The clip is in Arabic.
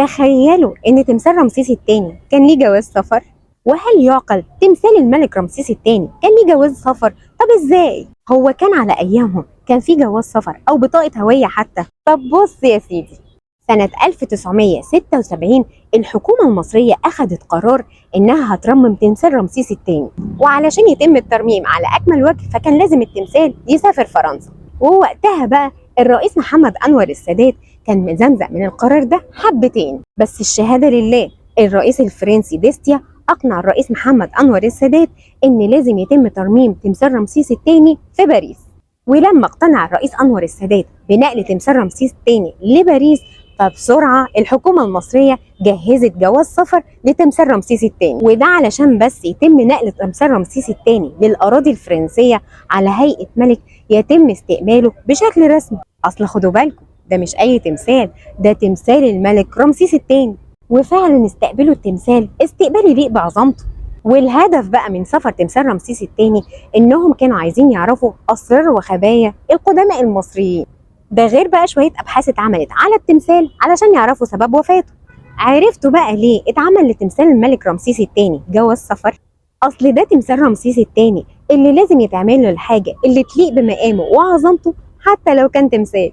تخيلوا ان تمثال رمسيس الثاني كان ليه جواز سفر. وهل يعقل تمثال الملك رمسيس الثاني كان ليه جواز سفر؟ طب ازاي؟ هو كان على ايامهم كان في جواز سفر او بطاقة هوية حتى؟ طب بص يا سيدي، سنة 1976 الحكومة المصرية أخذت قرار إنها هترمم تمثال رمسيس الثاني، وعلشان يتم الترميم على أكمل وجه فكان لازم التمثال يسافر فرنسا. ووقتها بقى الرئيس محمد أنور السادات كان مزمزق من القرار ده حبتين، بس الشهادة لله الرئيس الفرنسي ديستيا أقنع الرئيس محمد أنور السادات إن لازم يتم ترميم تمثال رمسيس الثاني في باريس. ولما اقتنع الرئيس أنور السادات بنقل تمثال رمسيس الثاني لباريس، فبسرعة الحكومة المصرية جهزت جواز سفر لتمثال رمسيس الثاني، وده علشان بس يتم نقل تمثال رمسيس الثاني للأراضي الفرنسية على هيئة ملك يتم استقباله بشكل رسمي. أصل خدوا بالكم ده مش أي تمثال، ده تمثال الملك رمسيس الثاني. وفعلا استقبلوا التمثال استقبال يليق بعظمته. والهدف بقى من سفر تمثال رمسيس الثاني إنهم كانوا عايزين يعرفوا أسرار وخبايا القدماء المصريين. ده غير بقى شوية أبحاث اتعملت على التمثال علشان يعرفوا سبب وفاته. عرفتوا بقى ليه اتعمل لتمثال الملك رمسيس الثاني جواز سفر؟ أصل ده تمثال رمسيس الثاني اللي لازم يتعمل له الحاجة اللي تليق بمقامه وعظمته حتى لو كان تمثال.